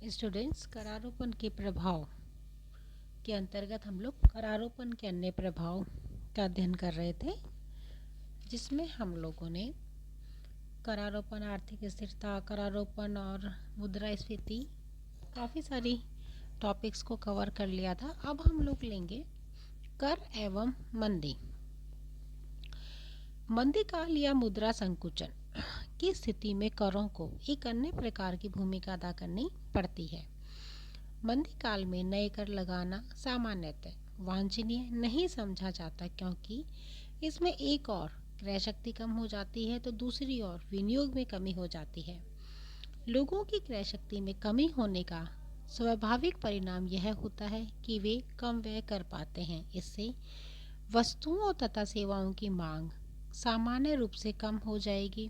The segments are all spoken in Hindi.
स्टूडेंट्स, करारोपण के प्रभाव के अंतर्गत हम लोग करारोपण के अन्य प्रभाव का अध्ययन कर रहे थे, जिसमें हम लोगों ने करारोपण, आर्थिक स्थिरता, करारोपण और मुद्रास्फीति काफ़ी सारी टॉपिक्स को कवर कर लिया था। अब हम लोग लेंगे कर एवं मंदी। मंदी काल या मुद्रा संकुचन की स्थिति में करों को एक अन्य प्रकार की भूमिका अदा करनी पड़ती है। मंदी काल में नए कर लगाना सामान्यतः वांछनीय नहीं समझा जाता, क्योंकि इसमें एक और क्रय शक्ति कम हो जाती है तो दूसरी ओर विनियोग में कमी हो जाती है। लोगों की क्रय शक्ति में कमी होने का स्वाभाविक परिणाम यह होता है कि वे कम व्यय कर पाते हैं। इससे वस्तुओं तथा सेवाओं की मांग सामान्य रूप से कम हो जाएगी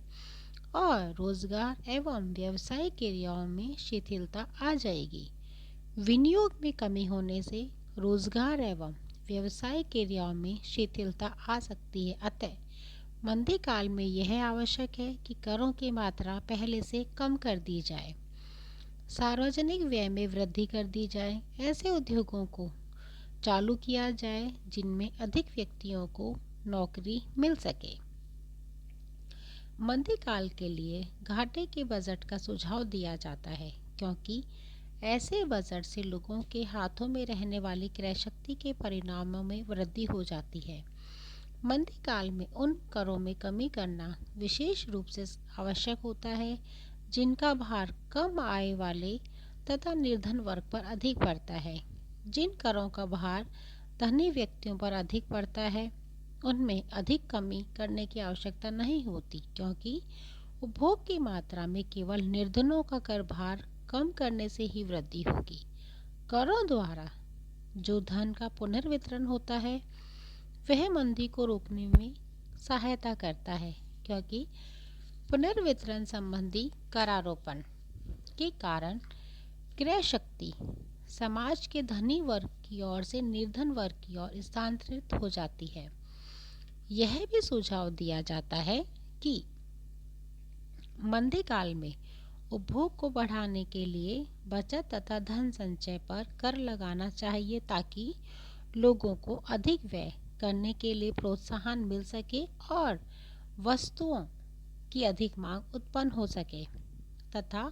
और रोजगार एवं व्यवसायिक क्रियाओं में शिथिलता आ जाएगी। विनियोग में कमी होने से रोजगार एवं व्यवसायिक क्रियाओं में शिथिलता आ सकती है। अतः मंदी काल में यह आवश्यक है कि करों की मात्रा पहले से कम कर दी जाए, सार्वजनिक व्यय में वृद्धि कर दी जाए, ऐसे उद्योगों को चालू किया जाए जिनमें अधिक व्यक्तियों को नौकरी मिल सके। मंदी काल के लिए घाटे के बजट का सुझाव दिया जाता है, क्योंकि ऐसे बजट से लोगों के हाथों में रहने वाली क्रय शक्ति के परिणामों में वृद्धि हो जाती है। मंदी काल में उन करों में कमी करना विशेष रूप से आवश्यक होता है जिनका भार कम आय वाले तथा निर्धन वर्ग पर अधिक पड़ता है। जिन करों का भार धनी व्यक्तियों पर अधिक पड़ता है उनमें अधिक कमी करने की आवश्यकता नहीं होती, क्योंकि उपभोग की मात्रा में केवल निर्धनों का कर भार कम करने से ही वृद्धि होगी। करों द्वारा जो धन का पुनर्वितरण होता है वह मंदी को रोकने में सहायता करता है, क्योंकि पुनर्वितरण संबंधी करारोपण के कारण क्रय शक्ति समाज के धनी वर्ग की ओर से निर्धन वर्ग की ओर स्थानांतरित हो जाती है। यह भी सुझाव दिया जाता है कि मंदी काल में उपभोग को बढ़ाने के लिए बचत तथा धन संचय पर कर लगाना चाहिए, ताकि लोगों को अधिक व्यय करने के लिए प्रोत्साहन मिल सके और वस्तुओं की अधिक मांग उत्पन्न हो सके तथा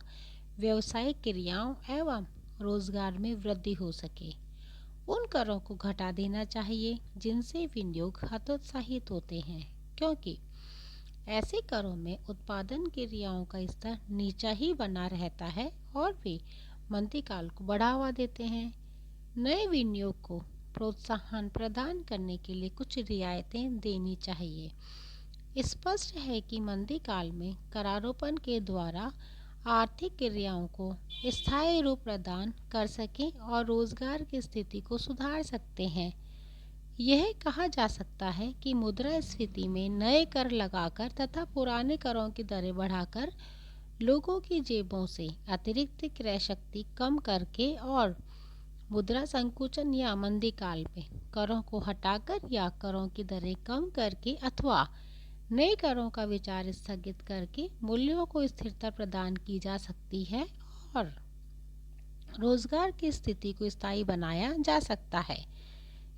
व्यवसायिक क्रियाओं एवं रोजगार में वृद्धि हो सके। उन करों को घटा देना चाहिए जिनसे विनियोग हतोत्साहित होते हैं, क्योंकि ऐसे करों में उत्पादन क्रियाओं का स्तर नीचा ही बना रहता है और वे मंदी काल को बढ़ावा देते हैं। नए विनियोग को प्रोत्साहन प्रदान करने के लिए कुछ रियायतें देनी चाहिए। स्पष्ट है कि मंदी काल में करारोपण के द्वारा आर्थिक क्रियाओं को स्थायी रूप प्रदान कर सकें और रोजगार की स्थिति को सुधार सकते हैं। यह कहा जा सकता है कि मुद्रास्फीति में नए कर लगाकर तथा पुराने करों की दरें बढ़ाकर लोगों की जेबों से अतिरिक्त क्रय शक्ति कम करके और मुद्रा संकुचन या मंदी काल में करों को हटाकर या करों की दरें कम करके अथवा नए करों का विचार स्थगित करके मूल्यों को स्थिरता प्रदान की जा सकती है और रोजगार की स्थिति को स्थायी बनाया जा सकता है।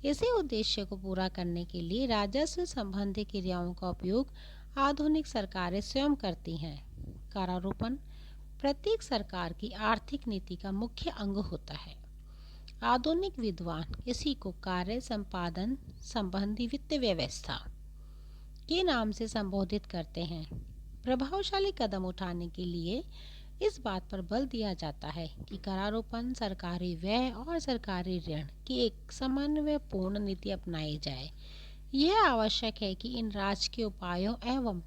इसी उद्देश्य को पूरा करने के लिए राजस्व संबंधी क्रियाओं का उपयोग आधुनिक सरकारें स्वयं करती हैं। करारोपण प्रत्येक सरकार की आर्थिक नीति का मुख्य अंग होता है। आधुनिक विद्वान इसी को कार्य संपादन संबंधी वित्त व्यवस्था के नाम से संबोधित करते हैं। प्रभावशाली कदम उठाने के लिए इस बात पर बल दिया जाता है कि करारोपण, सरकारी व्यय और सरकारी ऋण की एक समन्वयपूर्ण नीति अपनाई जाए। यह आवश्यक है कि इन राजकीय उपायों एवं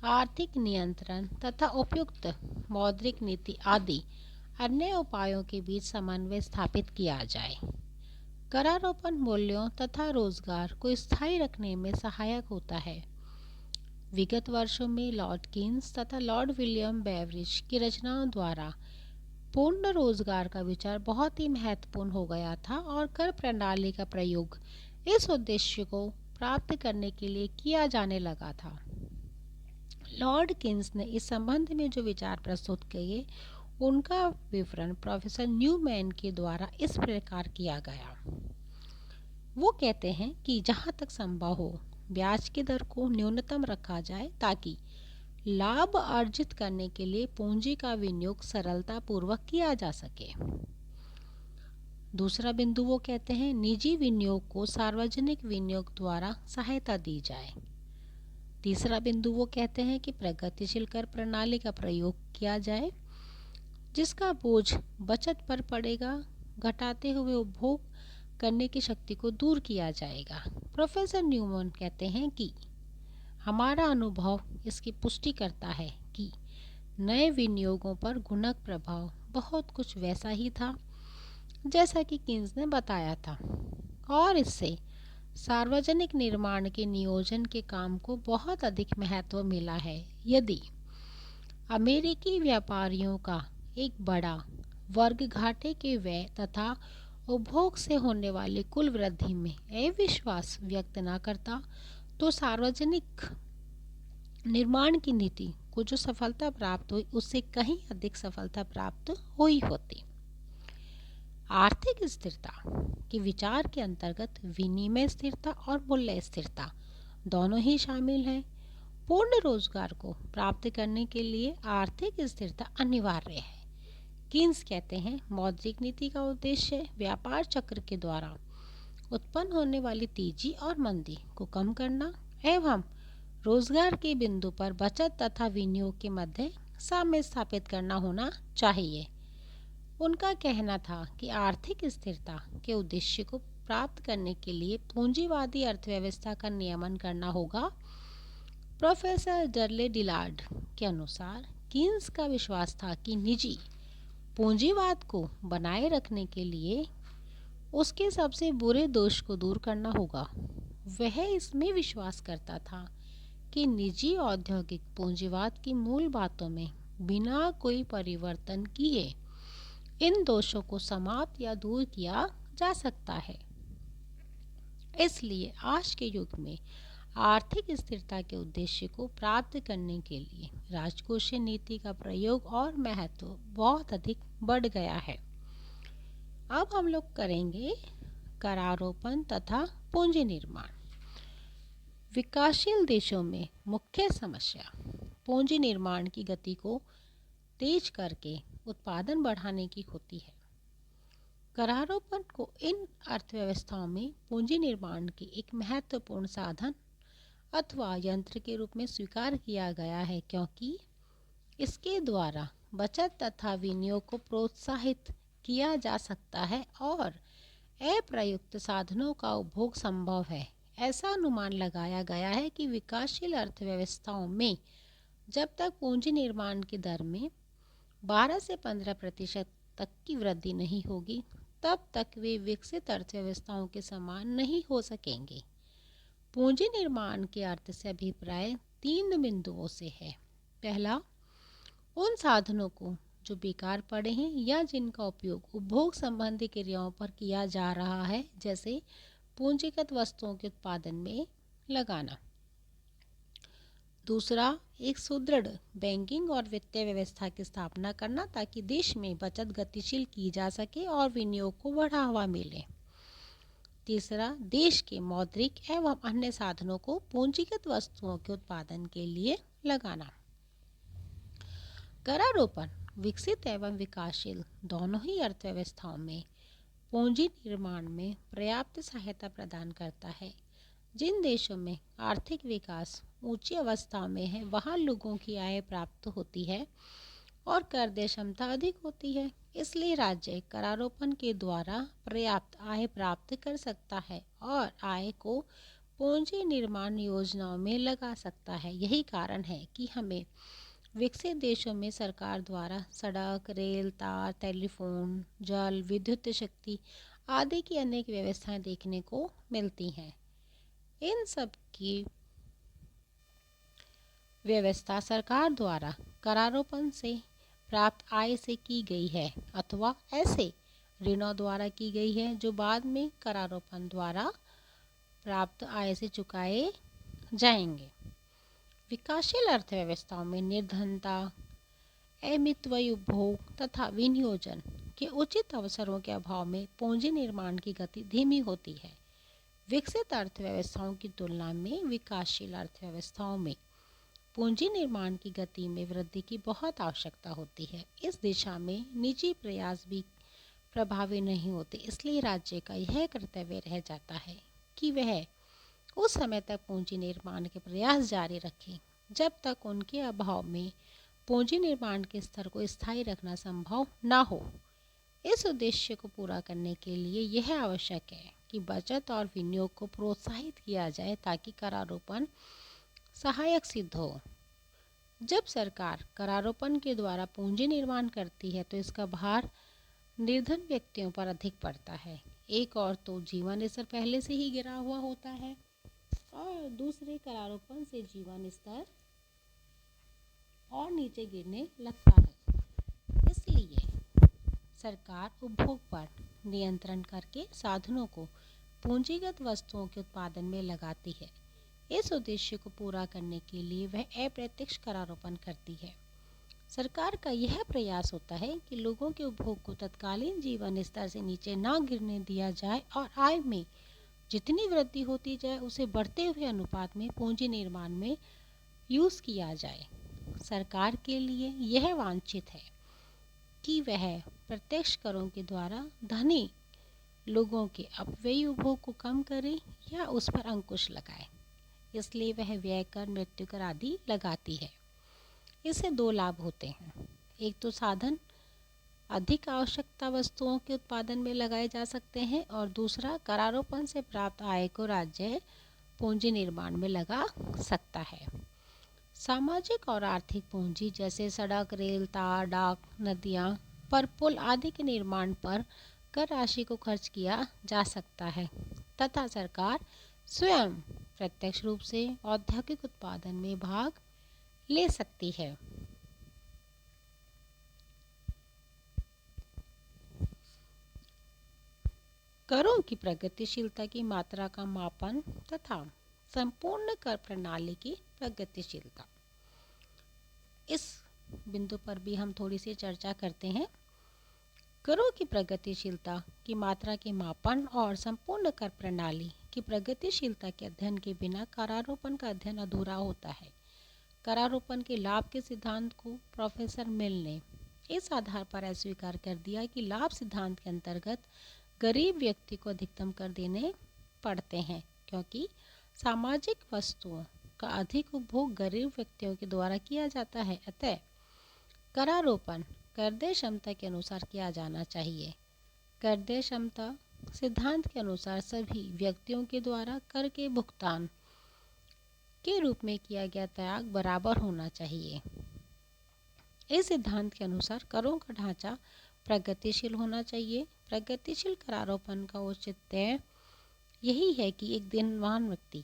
आर्थिक नियंत्रण तथा उपयुक्त मौद्रिक नीति आदि अन्य उपायों के बीच समन्वय स्थापित किया जाए। करारोपण मूल्यों तथा रोजगार को स्थायी रखने में सहायक होता है। विगत वर्षों में लॉर्ड कीन्स तथा लॉर्ड विलियम बेवरिज की रचनाओं द्वारा पूर्ण रोजगार का विचार बहुत ही महत्वपूर्ण हो गया था और कर प्रणाली का प्रयोग इस उद्देश्य को प्राप्त करने के लिए किया जाने लगा था। लॉर्ड कीन्स ने इस संबंध में जो विचार प्रस्तुत किए उनका विवरण प्रोफेसर न्यूमैन के द्वारा इस प्रकार किया गया। वो कहते हैं कि जहाँ तक संभव हो ब्याज की दर को न्यूनतम रखा जाए ताकि लाभ अर्जित करने के लिए पूंजी का विनियोग सरलता पूर्वक किया जा सके। दूसरा बिंदु वो कहते हैं निजी विनियोग को सार्वजनिक विनियोग द्वारा सहायता दी जाए। तीसरा बिंदु वो कहते हैं कि प्रगतिशील कर प्रणाली का प्रयोग किया जाए जिसका बोझ बचत पर पड़ेगा, घटाते हुए उपभोग करने की शक्ति को दूर किया जाएगा। प्रोफेसर न्यूमैन कहते हैं कि हमारा अनुभव इसकी पुष्टि करता है कि नए विनियोगों पर गुणक प्रभाव बहुत कुछ वैसा ही था जैसा कि कीन्स ने बताया था और इससे सार्वजनिक निर्माण के नियोजन के काम को बहुत अधिक महत्व मिला है। यदि अमेरिकी व्यापारियों का एक बड़ा वर्ग घाटे के व्यय तथा उपभोग से होने वाली कुल वृद्धि में अविश्वास व्यक्त न करता तो सार्वजनिक निर्माण की नीति को जो सफलता प्राप्त हुई उससे कहीं अधिक सफलता प्राप्त हुई होती। आर्थिक स्थिरता के विचार के अंतर्गत विनिमय स्थिरता और मूल्य स्थिरता दोनों ही शामिल हैं। पूर्ण रोजगार को प्राप्त करने के लिए आर्थिक स्थिरता अनिवार्य है। कीन्स कहते हैं मौद्रिक नीति का उद्देश्य व्यापार चक्र के द्वारा उत्पन्न होने वाली तेजी और मंदी को कम करना एवं रोजगार के बिंदु पर बचत तथा विनियोग के मध्य साम्य स्थापित करना होना चाहिए। उनका कहना था कि आर्थिक स्थिरता के उद्देश्य को प्राप्त करने के लिए पूंजीवादी अर्थव्यवस्था का नियमन करना होगा। प्रोफेसर डर्ले डिलार्ड के अनुसार कीन्स का विश्वास था कि निजी पूंजीवाद को बनाए रखने के लिए उसके सबसे बुरे दोष को दूर करना होगा। वह इसमें विश्वास करता था कि निजी औद्योगिक पूंजीवाद की मूल बातों में बिना कोई परिवर्तन किए इन दोषों को समाप्त या दूर किया जा सकता है। इसलिए आज के युग में आर्थिक स्थिरता के उद्देश्य को प्राप्त करने के लिए राजकोषीय नीति का प्रयोग और महत्व बहुत अधिक बढ़ गया है। अब हम लोग करेंगे करारोपण तथा पूंजी निर्माण। विकासशील देशों में मुख्य समस्या पूंजी निर्माण की गति को तेज करके उत्पादन बढ़ाने की होती है। करारोपण को इन अर्थव्यवस्थाओं में पूंजी निर्माण के एक महत्वपूर्ण साधन अथवा यंत्र के रूप में स्वीकार किया गया है क्योंकि इसके द्वारा बचत तथा विनियोग को प्रोत्साहित किया जा सकता है और अप्रयुक्त साधनों का उपभोग संभव है। ऐसा अनुमान लगाया गया है कि विकासशील अर्थव्यवस्थाओं में जब तक पूंजी निर्माण की दर में 12 से 15% तक की वृद्धि नहीं होगी तब तक वे विकसित अर्थव्यवस्थाओं के समान नहीं हो सकेंगे। पूंजी निर्माण के अर्थ से अभिप्राय 3 बिंदुओं से है। पहला, उन साधनों को जो बेकार पड़े हैं या जिनका उपयोग उपभोग संबंधी क्रियाओं पर किया जा रहा है जैसे पूंजीगत वस्तुओं के उत्पादन में लगाना। दूसरा, एक सुदृढ़ बैंकिंग और वित्तीय व्यवस्था की स्थापना करना ताकि देश में बचत गतिशील की जा सके और विनियोग को बढ़ावा मिले। तीसरा, देश के मौद्रिक एवं अन्य साधनों को पूंजीगत वस्तुओं के उत्पादन के लिए लगाना। करारोपण विकसित एवं विकासशील दोनों ही अर्थव्यवस्थाओं में पूंजी निर्माण में पर्याप्त सहायता प्रदान करता है। जिन देशों में आर्थिक विकास ऊंची अवस्था में है वहां लोगों की आय प्राप्त होती है और कर देय क्षमता अधिक होती है। इसलिए राज्य करारोपण के द्वारा पर्याप्त आय प्राप्त कर सकता है और आय को पूंजी निर्माण योजनाओं में लगा सकता है। यही कारण है कि हमें विकसित देशों में सरकार द्वारा सड़क, रेल, तार, टेलीफोन, जल, विद्युत शक्ति आदि की अनेक व्यवस्थाएं देखने को मिलती हैं। इन सब की व्यवस्था सरकार द्वारा करारोपण से प्राप्त आय से की गई है अथवा ऐसे ऋणों द्वारा की गई है जो बाद में करारोपण द्वारा प्राप्त आय से चुकाए जाएंगे। विकासशील अर्थव्यवस्थाओं में निर्धनता अमितव्ययी उपभोग तथा विनियोजन के उचित अवसरों के अभाव में पूंजी निर्माण की गति धीमी होती है। विकसित अर्थव्यवस्थाओं की तुलना में विकासशील अर्थव्यवस्थाओं में पूंजी निर्माण की गति में वृद्धि की बहुत आवश्यकता होती है। इस दिशा में निजी प्रयास भी प्रभावी नहीं होते, इसलिए राज्य का यह कर्तव्य रह जाता है कि वह उस समय तक पूंजी निर्माण के प्रयास जारी रखें जब तक उनके अभाव में पूंजी निर्माण के स्तर को स्थायी रखना संभव न हो। इस उद्देश्य को पूरा करने के लिए यह आवश्यक है कि बचत और विनियोग को प्रोत्साहित किया जाए ताकि करारोपण सहायक सिद्ध हो। जब सरकार करारोपण के द्वारा पूंजी निर्माण करती है तो इसका भार निर्धन व्यक्तियों पर अधिक पड़ता है। एक और तो जीवन स्तर पहले से ही गिरा हुआ होता है और दूसरे करारोपण से जीवन स्तर और नीचे गिरने लगता है। इसलिए सरकार उपभोग पर नियंत्रण करके साधनों को पूंजीगत वस्तुओं के उत्पादन में लगाती है। इस उद्देश्य को पूरा करने के लिए वह अप्रत्यक्ष करारोपण करती है। सरकार का यह प्रयास होता है कि लोगों के उपभोग को तत्कालीन जीवन स्तर से नीचे न गिरने दिया जाए और आय में जितनी वृद्धि होती जाए उसे बढ़ते हुए अनुपात में पूंजी निर्माण में यूज किया जाए। सरकार के लिए यह वांछित है कि वह प्रत्यक्ष करों के द्वारा धनी लोगों के अपव्ययी उपभोग को कम करे या उस पर अंकुश लगाए। इसलिए वह व्यय कर, मृत्यु कर आदि लगाती है। इससे दो लाभ होते हैं। एक तो साधन अधिक आवश्यकता वस्तुओं के उत्पादन में लगाए जा सकते हैं और दूसरा करारोपण से प्राप्त आय को राज्य पूंजी निर्माण में लगा सकता है। सामाजिक और आर्थिक पूंजी जैसे सड़क, रेल, तार, डाक, नदियाँ पर पुल आदि के निर्माण पर कर राशि को खर्च किया जा सकता है तथा सरकार स्वयं प्रत्यक्ष रूप से औद्योगिक उत्पादन में भाग ले सकती है। करों की प्रगतिशीलता की मात्रा का मापन तथा संपूर्ण कर प्रणाली की प्रगतिशीलता, इस बिंदु पर भी हम थोड़ी सी चर्चा करते हैं। करों की प्रगतिशीलता की मात्रा के मापन और संपूर्ण कर प्रणाली की प्रगतिशीलता के अध्ययन के बिना करारोपण का अध्ययन अधूरा होता है। करारोपण के लाभ के सिद्धांत को प्रोफेसर मिल ने इस आधार पर अस्वीकार कर दिया कि लाभ सिद्धांत के अंतर्गत गरीब व्यक्ति को अधिकतम कर देने पड़ते हैं क्योंकि सामाजिक वस्तुओं का अधिक उपभोग गरीब व्यक्तियों के द्वारा किया जाता है। अतः करारोपण करदेय क्षमता के अनुसार किया जाना चाहिए। करदेय क्षमता सिद्धांत के अनुसार सभी व्यक्तियों के द्वारा कर के भुगतान के रूप में किया गया त्याग बराबर होना चाहिए। इस सिद्धांत के अनुसार करों का ढांचा प्रगतिशील होना चाहिए। प्रगतिशील करारोपण का औचित्य यही है कि एक धनवान व्यक्ति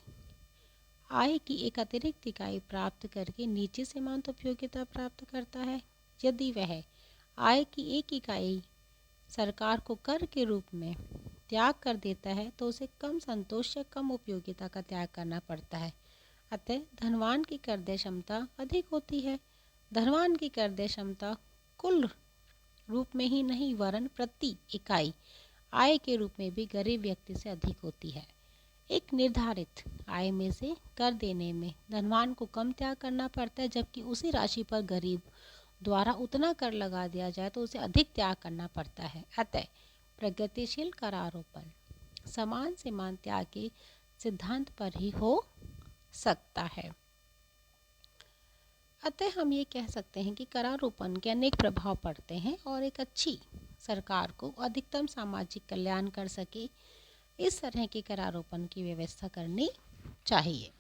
आय की एक अतिरिक्त इकाई प्राप्त करके नीची सीमांत उपयोगिता प्राप्त करता है। यदि वह आय की एक इकाई सरकार को कर के रूप में त्याग कर देता है तो उसे कम संतोष या कम उपयोगिता का त्याग करना पड़ता है। अतः धनवान की करदेय क्षमता अधिक होती है। धनवान की करदेय क्षमता कुल रूप में ही नहीं वरन प्रति इकाई आय के रूप में भी गरीब व्यक्ति से अधिक होती है। एक निर्धारित आय में से कर देने में धनवान को कम त्याग करना पड़ता है, जबकि उसी राशि पर गरीब द्वारा उतना कर लगा दिया जाए तो उसे अधिक त्याग करना पड़ता है। अतः प्रगतिशील करारोपण समान सीमांत त्याग के सिद्धांत पर ही हो सकता है। अतः हम ये कह सकते हैं कि करारोपण के अनेक प्रभाव पड़ते हैं और एक अच्छी सरकार को अधिकतम सामाजिक कल्याण कर सके इस तरह के करारोपण की व्यवस्था करनी चाहिए।